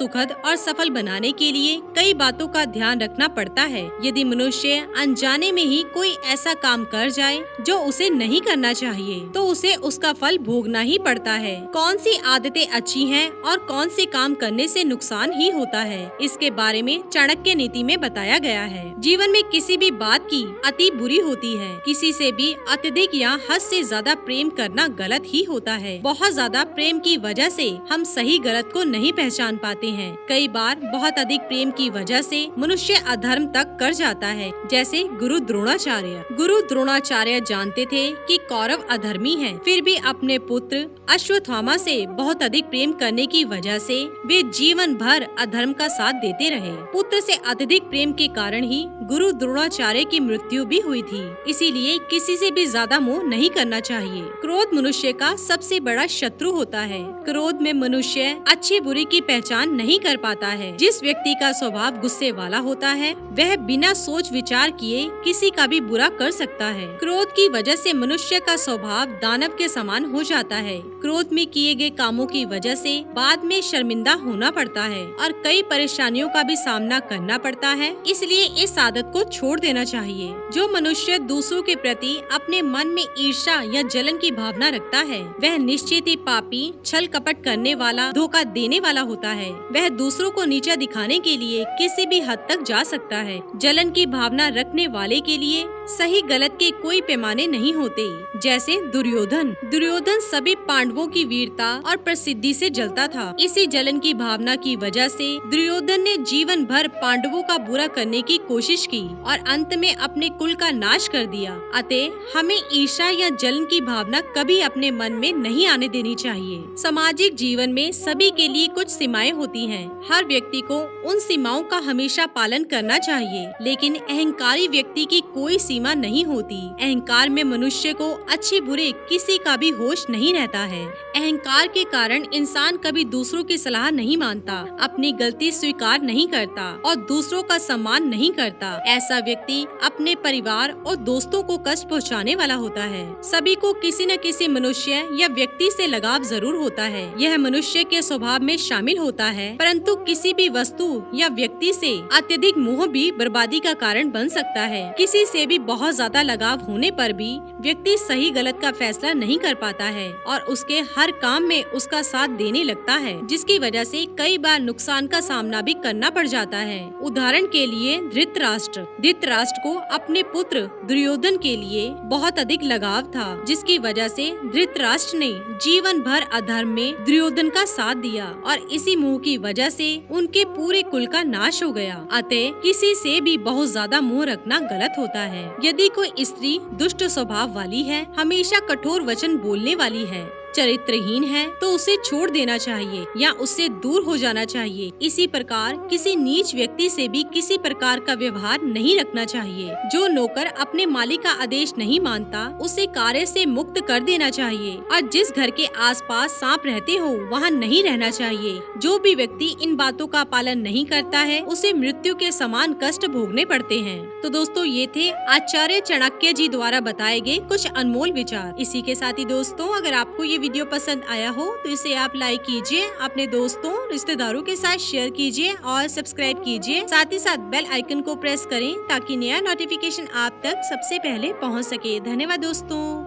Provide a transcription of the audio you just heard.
सुखद और सफल बनाने के लिए कई बातों का ध्यान रखना पड़ता है। यदि मनुष्य अनजाने में ही कोई ऐसा काम कर जाए जो उसे नहीं करना चाहिए, तो उसे उसका फल भोगना ही पड़ता है। कौन सी आदतें अच्छी हैं और कौन से काम करने से नुकसान ही होता है, इसके बारे में चाणक्य नीति में बताया गया है। जीवन में किसी भी बात की अति बुरी होती है। किसी से भी अत्यधिक या हद से ज्यादा प्रेम करना गलत ही होता है। बहुत ज्यादा प्रेम की वजह से हम सही गलत को नहीं पहचान पाते हैं। कई बार बहुत अधिक प्रेम की वजह से मनुष्य अधर्म तक कर जाता है, जैसे गुरु द्रोणाचार्य। गुरु द्रोणाचार्य जानते थे कि कौरव अधर्मी हैं, फिर भी अपने पुत्र अश्वत्थामा से बहुत अधिक प्रेम करने की वजह से वे जीवन भर अधर्म का साथ देते रहे। पुत्र से अत्यधिक प्रेम के कारण ही गुरु द्रोणाचार्य की मृत्यु भी हुई थी। इसीलिए किसी से भी ज्यादा मोह नहीं करना चाहिए। क्रोध मनुष्य का सबसे बड़ा शत्रु होता है। क्रोध में मनुष्य अच्छी बुरी की पहचान नहीं कर पाता है। जिस व्यक्ति का स्वभाव गुस्से वाला होता है, वह बिना सोच विचार किए किसी का भी बुरा कर सकता है। क्रोध की वजह से मनुष्य का स्वभाव दानव के समान हो जाता है। क्रोध में किए गए कामों की वजह से बाद में शर्मिंदा होना पड़ता है और कई परेशानियों का भी सामना करना पड़ता है। इसलिए इस आदत को छोड़ देना चाहिए। जो मनुष्य दूसरों के प्रति अपने मन में ईर्ष्या या जलन की भावना रखता है, वह निश्चित ही पापी, छल कपट करने वाला, धोखा देने वाला होता है। वह दूसरों को नीचा दिखाने के लिए किसी भी हद तक जा सकता है। जलन की भावना रखने वाले के लिए सही गलत के कोई पैमाने नहीं होते। जैसे दुर्योधन सभी पांडवों की वीरता और प्रसिद्धि से जलता था। इसी जलन की भावना की वजह से दुर्योधन ने जीवन भर पांडवों का बुरा करने की कोशिश की और अंत में अपने कुल का नाश कर दिया। अतः हमें ईर्ष्या या जलन की भावना कभी अपने मन में नहीं आने देनी चाहिए। सामाजिक जीवन में सभी के लिए कुछ सीमाएं होती हैं। हर व्यक्ति को उन सीमाओं का हमेशा पालन करना चाहिए, लेकिन अहंकारी व्यक्ति की कोई सीमा नहीं होती। अहंकार में मनुष्य को अच्छे बुरे किसी का भी होश नहीं रहता है। अहंकार के कारण इंसान कभी दूसरों की सलाह नहीं मानता, अपनी गलती स्वीकार नहीं करता और दूसरों का सम्मान नहीं करता। ऐसा व्यक्ति अपने परिवार और दोस्तों को कष्ट पहुंचाने वाला होता है। सभी को किसी न किसी मनुष्य या व्यक्ति से लगाव जरूर होता है। यह मनुष्य के स्वभाव में शामिल होता है, परंतु किसी भी वस्तु या व्यक्ति से अत्यधिक मोह भी बर्बादी का कारण बन सकता है। किसी से भी बहुत ज्यादा लगाव होने पर भी व्यक्ति सही गलत का फैसला नहीं कर पाता है और उसके हर काम में उसका साथ देने लगता है, जिसकी वजह से कई बार नुकसान का सामना भी करना पड़ जाता है। उदाहरण के लिए धृतराष्ट्र को अपने पुत्र दुर्योधन के लिए बहुत अधिक लगाव था, जिसकी वजह से धृतराष्ट्र ने जीवन भर अधर्म में दुर्योधन का साथ दिया और इसी मोह की वजह से उनके पूरे कुल का नाश हो गया। अतः किसी से भी बहुत ज्यादा मोह रखना गलत होता है। यदि कोई स्त्री दुष्ट स्वभाव वाली है, हमेशा कठोर वचन बोलने वाली है, चरित्रहीन है, तो उसे छोड़ देना चाहिए या उससे दूर हो जाना चाहिए। इसी प्रकार किसी नीच व्यक्ति से भी किसी प्रकार का व्यवहार नहीं रखना चाहिए। जो नौकर अपने मालिक का आदेश नहीं मानता, उसे कार्य से मुक्त कर देना चाहिए और जिस घर के आसपास सांप रहते हो वहाँ नहीं रहना चाहिए। जो भी व्यक्ति इन बातों का पालन नहीं करता है, उसे मृत्यु के समान कष्ट भोगने पड़ते हैं। तो दोस्तों, ये थे आचार्य चाणक्य जी द्वारा बताए गए कुछ अनमोल विचार। इसी के साथ ही दोस्तों, अगर आपको ये वीडियो पसंद आया हो तो इसे आप लाइक कीजिए, अपने दोस्तों रिश्तेदारों के साथ शेयर कीजिए और सब्सक्राइब कीजिए। साथ ही साथ बेल आइकन को प्रेस करें ताकि नया नोटिफिकेशन आप तक सबसे पहले पहुंच सके। धन्यवाद दोस्तों।